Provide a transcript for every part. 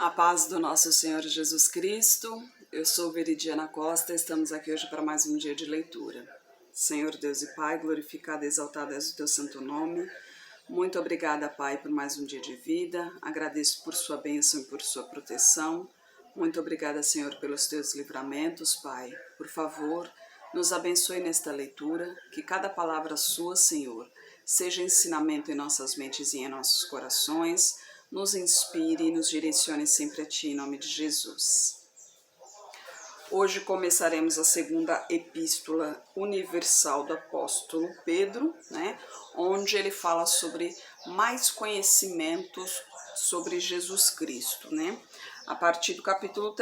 A paz do nosso Senhor Jesus Cristo. Eu sou Veridiana Costa, estamos aqui hoje para mais um dia de leitura. Senhor Deus e Pai, glorificado e exaltado és o teu santo nome. Muito obrigada, Pai, por mais um dia de vida. Agradeço por sua bênção e por sua proteção. Muito obrigada, Senhor, pelos teus livramentos, Pai. Por favor, nos abençoe nesta leitura, que cada palavra sua, Senhor, seja ensinamento em nossas mentes e em nossos corações, nos inspire e nos direcione sempre a Ti, em nome de Jesus. Hoje começaremos a segunda epístola universal do apóstolo Pedro, onde ele fala sobre mais conhecimentos sobre Jesus Cristo, A partir do capítulo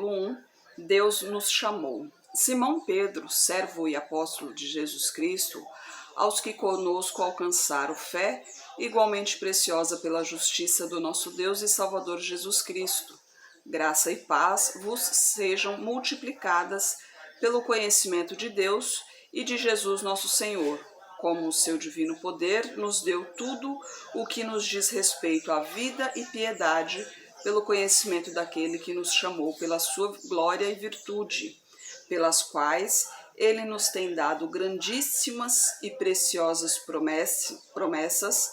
1, Deus nos chamou. Simão Pedro, servo e apóstolo de Jesus Cristo, aos que conosco alcançaram fé igualmente preciosa pela justiça do nosso Deus e Salvador Jesus Cristo. Graça e paz vos sejam multiplicadas pelo conhecimento de Deus e de Jesus nosso Senhor, como o seu divino poder nos deu tudo o que nos diz respeito à vida e piedade, pelo conhecimento daquele que nos chamou pela sua glória e virtude, pelas quais ele nos tem dado grandíssimas e preciosas promessas,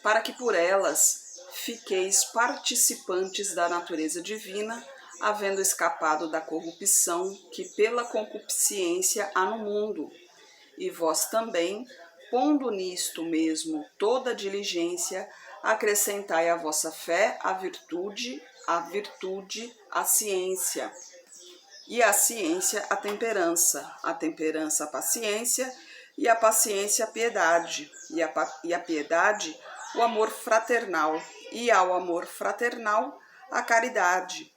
para que por elas fiqueis participantes da natureza divina, havendo escapado da corrupção que pela concupiscência há no mundo. E vós também, pondo nisto mesmo toda diligência, acrescentai à vossa fé a virtude, a ciência, e a ciência a temperança a paciência, e a paciência a piedade, e a piedade o amor fraternal, e ao amor fraternal a caridade.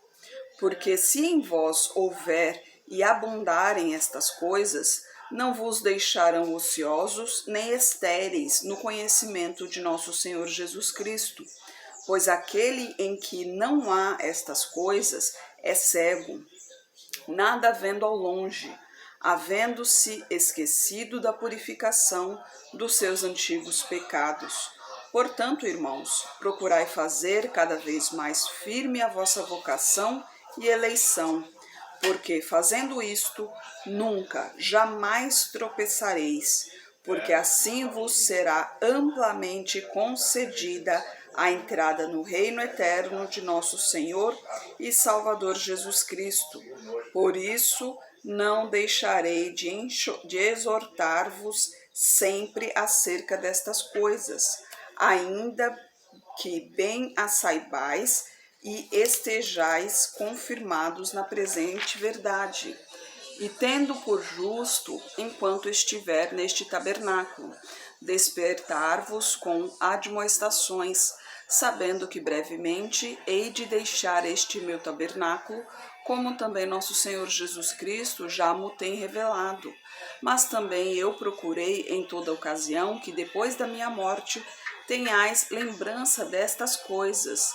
Porque se em vós houver e abundarem estas coisas, não vos deixarão ociosos nem estéreis no conhecimento de nosso Senhor Jesus Cristo. Pois aquele em que não há estas coisas é cego, nada vendo ao longe, havendo-se esquecido da purificação dos seus antigos pecados. Portanto, irmãos, procurai fazer cada vez mais firme a vossa vocação e eleição, porque fazendo isto, nunca, jamais tropeçareis, porque assim vos será amplamente concedida a entrada no reino eterno de nosso Senhor e Salvador Jesus Cristo. Por isso, não deixarei de exortar-vos sempre acerca destas coisas, ainda que bem as saibais e estejais confirmados na presente verdade, e tendo por justo, enquanto estiver neste tabernáculo, despertar-vos com admoestações, sabendo que brevemente hei de deixar este meu tabernáculo, como também nosso Senhor Jesus Cristo já mo tem revelado. Mas também eu procurei em toda ocasião que depois da minha morte tenhais lembrança destas coisas,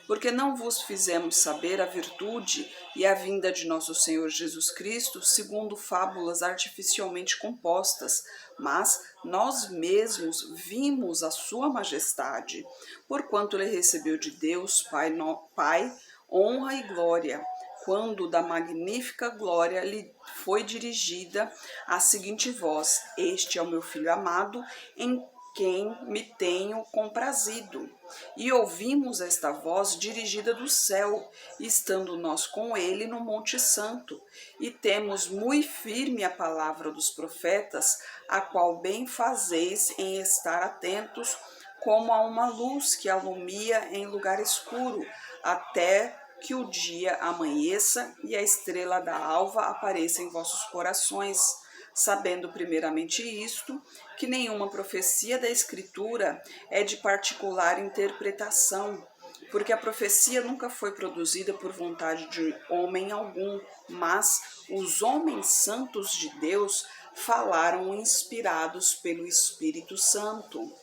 porque não vos fizemos saber a virtude e a vinda de nosso Senhor Jesus Cristo segundo fábulas artificialmente compostas, mas nós mesmos vimos a sua majestade, porquanto ele recebeu de Deus Pai honra e glória, quando da magnífica glória lhe foi dirigida a seguinte voz: Este é o meu Filho amado, em quem me tenho comprazido. E ouvimos esta voz dirigida do céu, estando nós com ele no Monte Santo, e temos muito firme a palavra dos profetas, a qual bem fazeis em estar atentos, como a uma luz que alumia em lugar escuro, até que o dia amanheça e a estrela da alva apareça em vossos corações, sabendo primeiramente isto, que nenhuma profecia da Escritura é de particular interpretação, porque a profecia nunca foi produzida por vontade de homem algum, mas os homens santos de Deus falaram inspirados pelo Espírito Santo.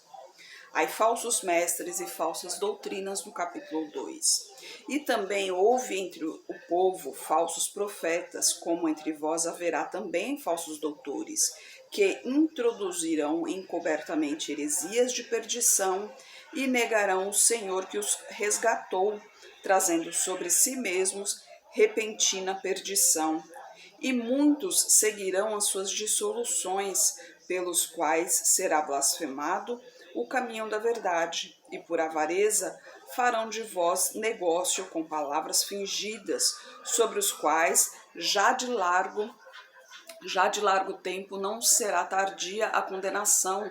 Aí falsos mestres e falsas doutrinas no capítulo 2. E também houve entre o povo falsos profetas, como entre vós haverá também falsos doutores, que introduzirão encobertamente heresias de perdição, e negarão o Senhor que os resgatou, trazendo sobre si mesmos repentina perdição. E muitos seguirão as suas dissoluções, pelos quais será blasfemado o caminho da verdade, e por avareza farão de vós negócio com palavras fingidas, sobre os quais já de largo tempo não será tardia a condenação,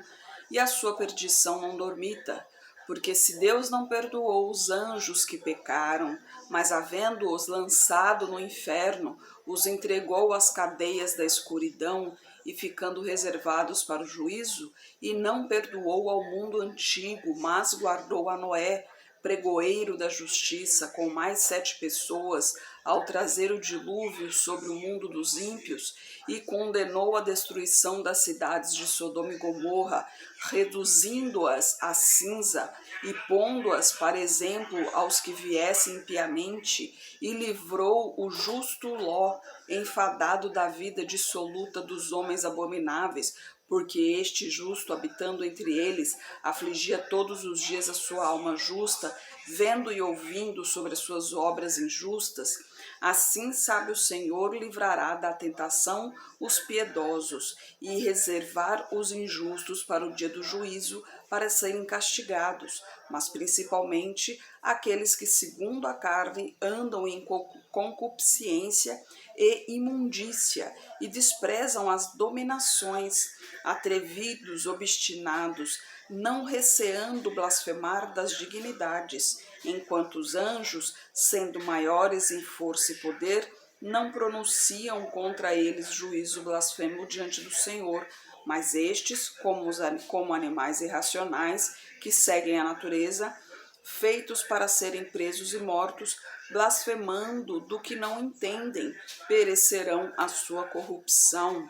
e a sua perdição não dormita. Porque se Deus não perdoou os anjos que pecaram, mas havendo-os lançado no inferno, os entregou às cadeias da escuridão, e ficando reservados para o juízo, e não perdoou ao mundo antigo, mas guardou a Noé, pregoeiro da justiça, com mais 7 pessoas, ao trazer o dilúvio sobre o mundo dos ímpios, e condenou a destruição das cidades de Sodoma e Gomorra, reduzindo-as a cinza e pondo-as para exemplo aos que viessem impiamente, e livrou o justo Ló, enfadado da vida dissoluta dos homens abomináveis, porque este justo, habitando entre eles, afligia todos os dias a sua alma justa, vendo e ouvindo sobre as suas obras injustas. Assim, sabe o Senhor, livrará da tentação os piedosos, e reservar os injustos para o dia do juízo, para serem castigados, mas principalmente aqueles que, segundo a carne, andam em concupiscência e imundícia, e desprezam as dominações, atrevidos, obstinados, não receando blasfemar das dignidades, enquanto os anjos, sendo maiores em força e poder, não pronunciam contra eles juízo blasfemo diante do Senhor, mas estes, como animais irracionais que seguem a natureza, feitos para serem presos e mortos, blasfemando do que não entendem, perecerão a sua corrupção,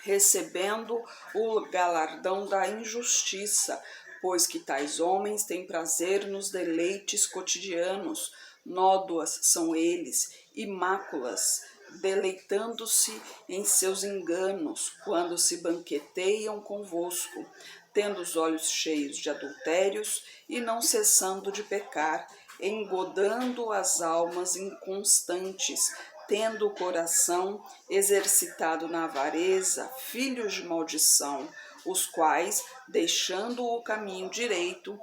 recebendo o galardão da injustiça, pois que tais homens têm prazer nos deleites cotidianos, nódoas são eles, e máculas, deleitando-se em seus enganos, quando se banqueteiam convosco, tendo os olhos cheios de adultérios e não cessando de pecar, engodando as almas inconstantes, tendo o coração exercitado na avareza, filhos de maldição, os quais, deixando o caminho direito,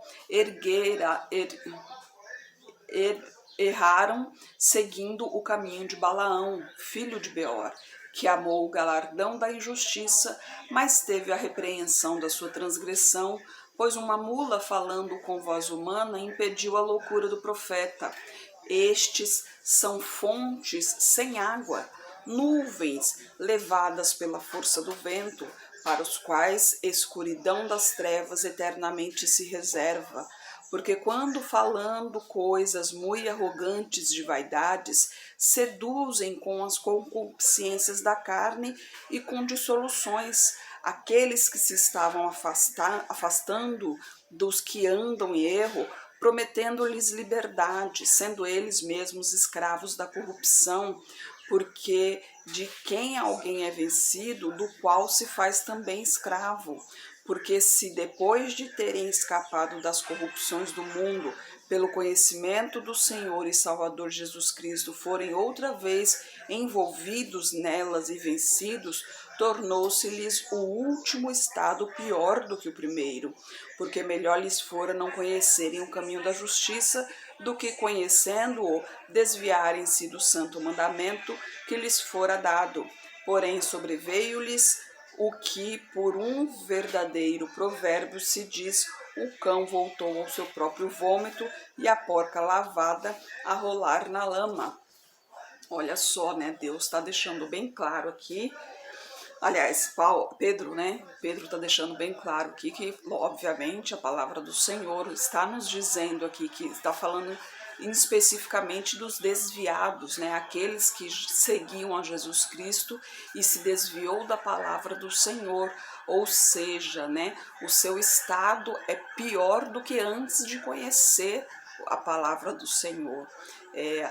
erraram, seguindo o caminho de Balaão, filho de Beor, que amou o galardão da injustiça, mas teve a repreensão da sua transgressão, pois uma mula falando com voz humana impediu a loucura do profeta. Estes são fontes sem água, nuvens levadas pela força do vento, para os quais escuridão das trevas eternamente se reserva. Porque quando falando coisas muito arrogantes de vaidades, seduzem com as concupiscências da carne e com dissoluções aqueles que se estavam afastando dos que andam em erro, prometendo-lhes liberdade, sendo eles mesmos escravos da corrupção, porque de quem alguém é vencido, do qual se faz também escravo. Porque se depois de terem escapado das corrupções do mundo, pelo conhecimento do Senhor e Salvador Jesus Cristo, forem outra vez envolvidos nelas e vencidos, tornou-se-lhes o último estado pior do que o primeiro, porque melhor lhes fora não conhecerem o caminho da justiça, do que conhecendo-o, desviarem-se do santo mandamento que lhes fora dado. Porém, sobreveio-lhes o que por um verdadeiro provérbio se diz: o cão voltou ao seu próprio vômito e a porca lavada a rolar na lama. Olha só, né? Deus está deixando bem claro aqui. Aliás, Pedro, né? Pedro está deixando bem claro aqui que, obviamente, a palavra do Senhor está nos dizendo aqui, que está falando especificamente dos desviados, né? Aqueles que seguiam a Jesus Cristo e se desviou da palavra do Senhor, ou seja, né? O seu estado é pior do que antes de conhecer a palavra do Senhor.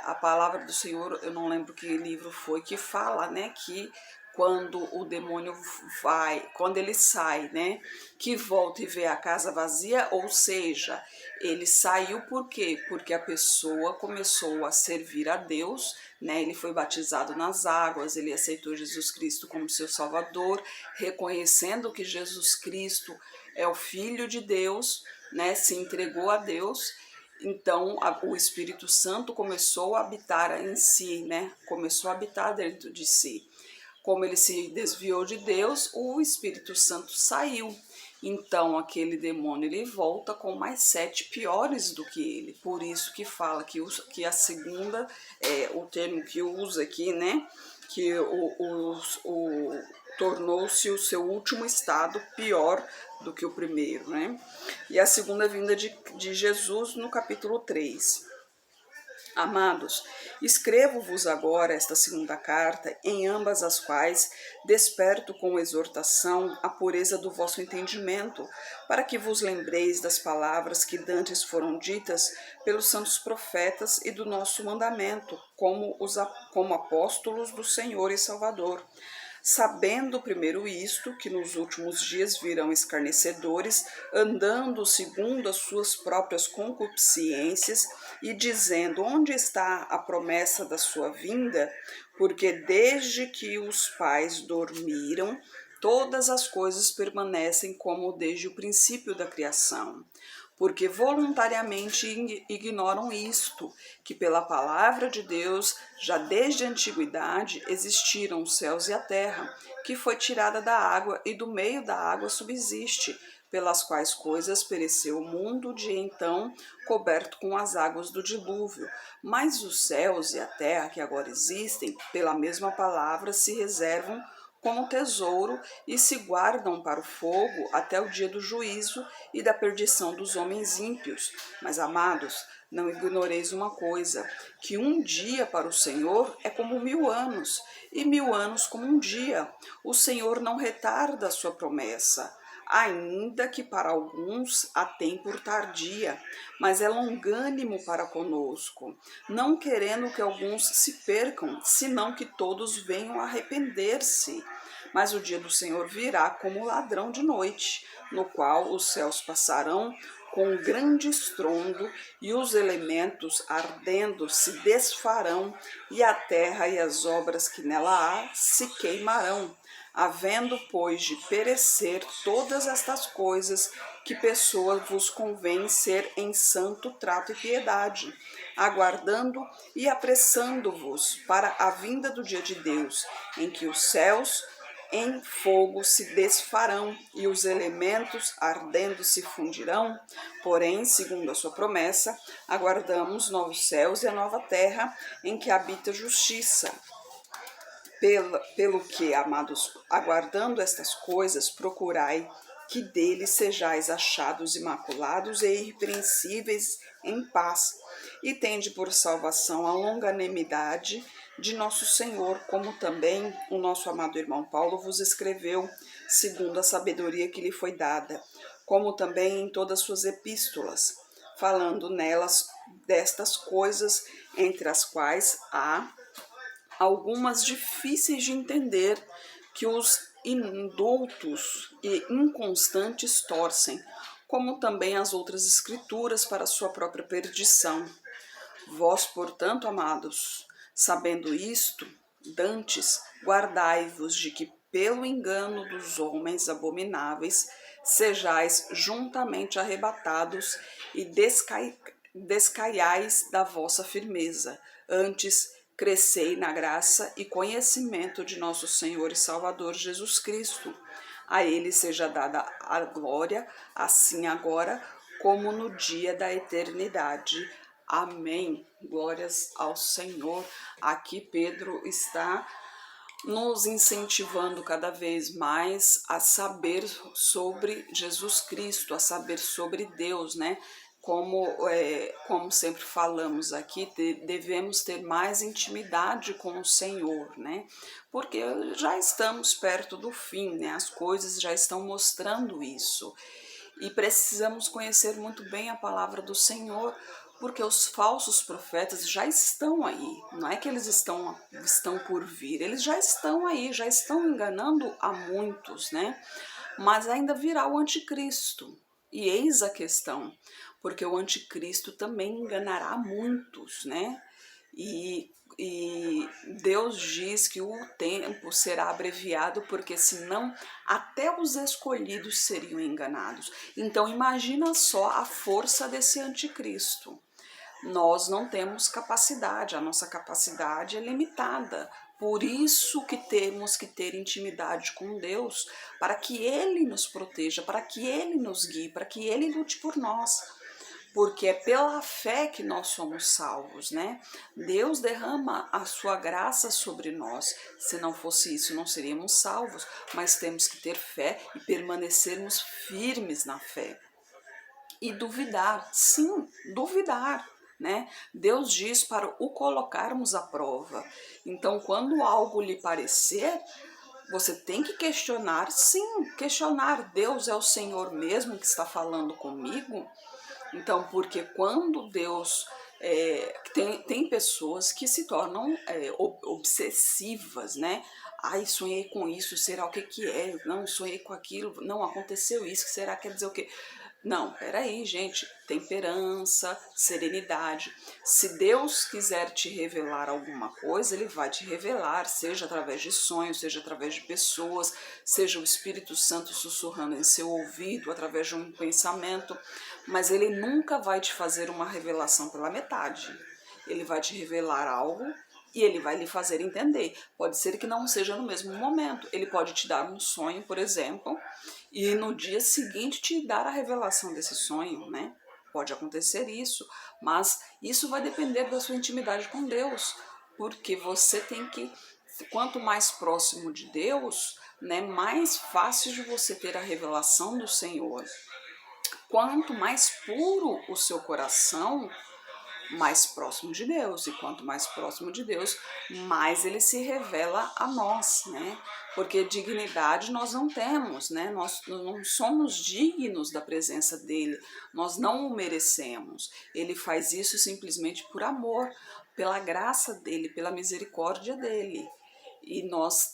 A palavra do Senhor, eu não lembro que livro foi que fala, né? Que quando o demônio quando ele sai, né, que volta e vê a casa vazia, ou seja, ele saiu por quê? Porque a pessoa começou a servir a Deus, né? Ele foi batizado nas águas, ele aceitou Jesus Cristo como seu Salvador, reconhecendo que Jesus Cristo é o Filho de Deus, né? Se entregou a Deus. Então, o Espírito Santo começou a habitar em si, né? Começou a habitar dentro de si. Como ele se desviou de Deus, o Espírito Santo saiu. Então, aquele demônio ele volta com mais 7 piores do que ele. Por isso que fala que a segunda, o termo que usa aqui, né? Que tornou-se o seu último estado pior do que o primeiro, né? E a segunda vinda de Jesus no capítulo 3. Amados, escrevo-vos agora esta segunda carta, em ambas as quais desperto com exortação a pureza do vosso entendimento, para que vos lembreis das palavras que dantes foram ditas pelos santos profetas e do nosso mandamento, como apóstolos do Senhor e Salvador. Sabendo primeiro isto, que nos últimos dias virão escarnecedores, andando segundo as suas próprias concupiscências, e dizendo: onde está a promessa da sua vinda? Porque desde que os pais dormiram, todas as coisas permanecem como desde o princípio da criação. Porque voluntariamente ignoram isto, que pela palavra de Deus, já desde a antiguidade, existiram os céus e a terra, que foi tirada da água e do meio da água subsiste, pelas quais coisas pereceu o mundo de então, coberto com as águas do dilúvio. Mas os céus e a terra que agora existem, pela mesma palavra, se reservam como tesouro e se guardam para o fogo até o dia do juízo e da perdição dos homens ímpios. Mas, amados, não ignoreis uma coisa, que um dia para o Senhor é como 1000 anos, e 1000 anos como um dia. O Senhor não retarda a sua promessa, ainda que para alguns a tem por tardia, mas é longânimo para conosco, não querendo que alguns se percam, senão que todos venham a arrepender-se. Mas o dia do Senhor virá como ladrão de noite, no qual os céus passarão com um grande estrondo, e os elementos ardendo se desfarão, e a terra e as obras que nela há se queimarão. Havendo, pois, de perecer todas estas coisas, que pessoa vos convém ser em santo trato e piedade, aguardando e apressando-vos para a vinda do dia de Deus, em que os céus em fogo se desfarão e os elementos ardendo se fundirão. Porém, segundo a sua promessa, aguardamos novos céus e a nova terra, em que habita justiça. Pelo que, amados, aguardando estas coisas, procurai que dele sejais achados imaculados e irrepreensíveis em paz, e tende por salvação a longanimidade de nosso Senhor, como também o nosso amado irmão Paulo vos escreveu, segundo a sabedoria que lhe foi dada, como também em todas suas epístolas, falando nelas destas coisas, entre as quais há algumas difíceis de entender, que os indultos e inconstantes torcem, como também as outras escrituras para sua própria perdição. Vós, portanto, amados, sabendo isto, dantes, guardai-vos de que pelo engano dos homens abomináveis sejais juntamente arrebatados e descaiais da vossa firmeza. Antes, crescei na graça e conhecimento de nosso Senhor e Salvador Jesus Cristo. A ele seja dada a glória, assim agora como no dia da eternidade. Amém. Glórias ao Senhor. Aqui Pedro está nos incentivando cada vez mais a saber sobre Jesus Cristo, a saber sobre Deus, né? Como sempre falamos aqui, devemos ter mais intimidade com o Senhor, né? Porque já estamos perto do fim, né? As coisas já estão mostrando isso. E precisamos conhecer muito bem a palavra do Senhor, Porque os falsos profetas já estão aí, não é que eles estão por vir, eles já estão aí, já estão enganando a muitos, né? Mas ainda virá o anticristo. E eis a questão, porque o anticristo também enganará muitos, né? E Deus diz que o tempo será abreviado, porque senão até os escolhidos seriam enganados. Então imagina só a força desse anticristo. Nós não temos capacidade, a nossa capacidade é limitada. Por isso que temos que ter intimidade com Deus, para que Ele nos proteja, para que Ele nos guie, para que Ele lute por nós. Porque é pela fé que nós somos salvos, né? Deus derrama a sua graça sobre nós. Se não fosse isso, não seríamos salvos, mas temos que ter fé e permanecermos firmes na fé. E duvidar, sim, duvidar, né? Deus diz para o colocarmos à prova. Então, quando algo lhe parecer, você tem que questionar, sim, questionar. Deus é o Senhor mesmo que está falando comigo? Então, porque quando Deus... tem pessoas que se tornam obsessivas, né? Ai, sonhei com isso, será o que que é? Não, sonhei com aquilo, não, aconteceu isso, será que quer dizer o quê? Não, peraí, gente, temperança, serenidade. Se Deus quiser te revelar alguma coisa, Ele vai te revelar, seja através de sonhos, seja através de pessoas, seja o Espírito Santo sussurrando em seu ouvido, através de um pensamento, mas Ele nunca vai te fazer uma revelação pela metade. Ele vai te revelar algo e Ele vai lhe fazer entender. Pode ser que não seja no mesmo momento. Ele pode te dar um sonho, por exemplo, e no dia seguinte te dar a revelação desse sonho, né? Pode acontecer isso, mas isso vai depender da sua intimidade com Deus, porque você tem que, quanto mais próximo de Deus, né, mais fácil de você ter a revelação do Senhor. Quanto mais puro o seu coração, mais próximo de Deus, e quanto mais próximo de Deus, mais Ele se revela a nós, né? Porque dignidade nós não temos, né? Nós não somos dignos da presença dEle, nós não o merecemos. Ele faz isso simplesmente por amor, pela graça dEle, pela misericórdia dEle. E nós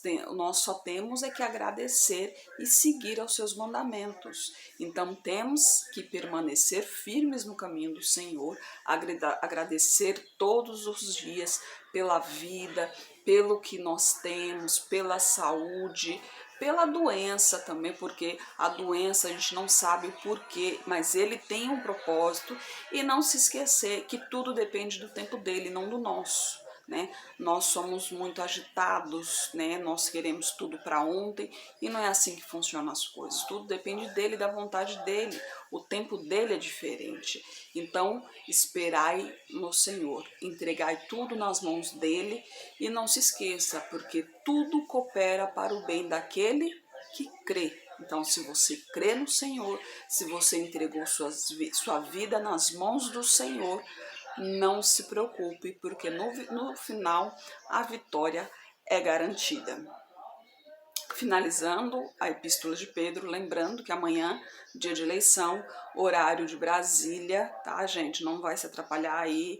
só temos é que agradecer e seguir aos seus mandamentos. Então temos que permanecer firmes no caminho do Senhor, agradecer todos os dias pela vida, pelo que nós temos, pela saúde, pela doença também, porque a doença a gente não sabe o porquê, mas Ele tem um propósito, e não se esquecer que tudo depende do tempo dele, não do nosso. Né? Nós somos muito agitados, né? Nós queremos tudo para ontem, e não é assim que funcionam as coisas. Tudo depende dele, da vontade dele. O tempo dele é diferente. Então, esperai no Senhor, entregai tudo nas mãos dele, e não se esqueça, porque tudo coopera para o bem daquele que crê. Então, se você crê no Senhor, se você entregou sua vida nas mãos do Senhor, não se preocupe, porque no final a vitória é garantida. Finalizando a Epístola de Pedro, lembrando que amanhã, dia de eleição, horário de Brasília, tá, gente? Não vai se atrapalhar aí.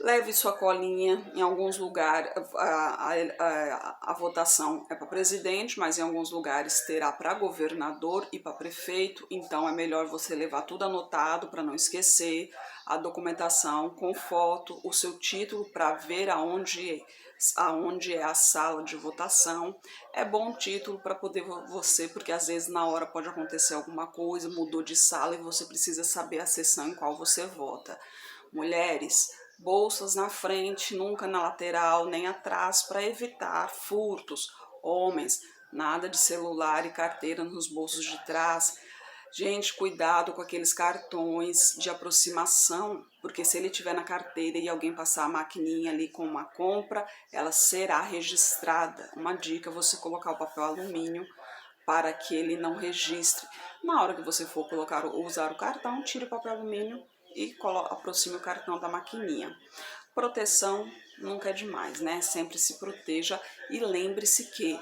Leve sua colinha. Em alguns lugares a votação é para presidente, mas em alguns lugares terá para governador e para prefeito. Então é melhor você levar tudo anotado para não esquecer, a documentação com foto, o seu título para ver aonde é a sala de votação. É bom título para poder você, porque às vezes na hora pode acontecer alguma coisa, mudou de sala e você precisa saber a sessão em qual você vota. Mulheres, bolsas na frente, nunca na lateral nem atrás, para evitar furtos. Homens, nada de celular e carteira nos bolsos de trás. Gente, cuidado com aqueles cartões de aproximação, porque se ele tiver na carteira e alguém passar a maquininha ali com uma compra, ela será registrada. Uma dica, você colocar o papel alumínio para que ele não registre. Na hora que você for usar o cartão, tire o papel alumínio e aproxime o cartão da maquininha. Proteção nunca é demais, né? Sempre se proteja e lembre-se que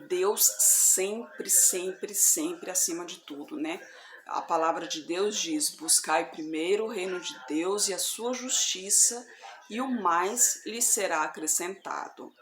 Deus sempre, sempre, sempre acima de tudo, né? A palavra de Deus diz: buscai primeiro o reino de Deus e a sua justiça, e o mais lhe será acrescentado.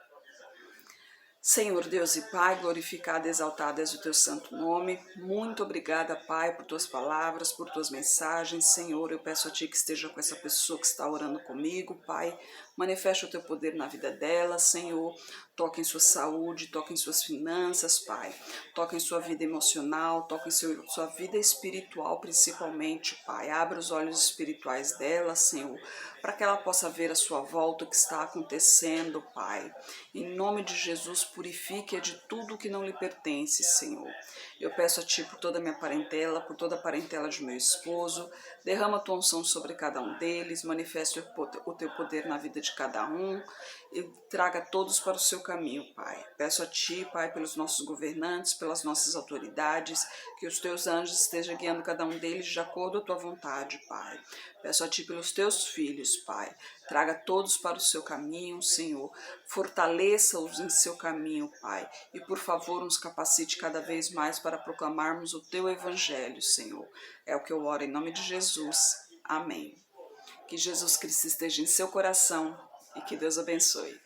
Senhor Deus e Pai, glorificado e exaltado és o teu santo nome. Muito obrigada, Pai, por tuas palavras, por tuas mensagens. Senhor, eu peço a Ti que esteja com essa pessoa que está orando comigo, Pai. Manifeste o teu poder na vida dela, Senhor. Toque em sua saúde, toque em suas finanças, Pai. Toque em sua vida emocional, toque em sua vida espiritual, principalmente, Pai. Abra os olhos espirituais dela, Senhor, para que ela possa ver a sua volta, o que está acontecendo, Pai. Em nome de Jesus, purifique-a de tudo que não lhe pertence, Senhor. Eu peço a Ti por toda a minha parentela, por toda a parentela de meu esposo. Derrama a Tua unção sobre cada um deles, manifeste o Teu poder na vida de cada um e traga todos para o Seu caminho, Pai. Peço a Ti, Pai, pelos nossos governantes, pelas nossas autoridades, que os Teus anjos estejam guiando cada um deles de acordo com a Tua vontade, Pai. Peço a Ti pelos Teus filhos, Pai. Traga todos para o Seu caminho, Senhor. Fortaleça-os em Seu caminho, Pai. E, por favor, nos capacite cada vez mais para proclamarmos o Teu Evangelho, Senhor. É o que eu oro em nome de Jesus. Amém. Que Jesus Cristo esteja em seu coração e que Deus abençoe.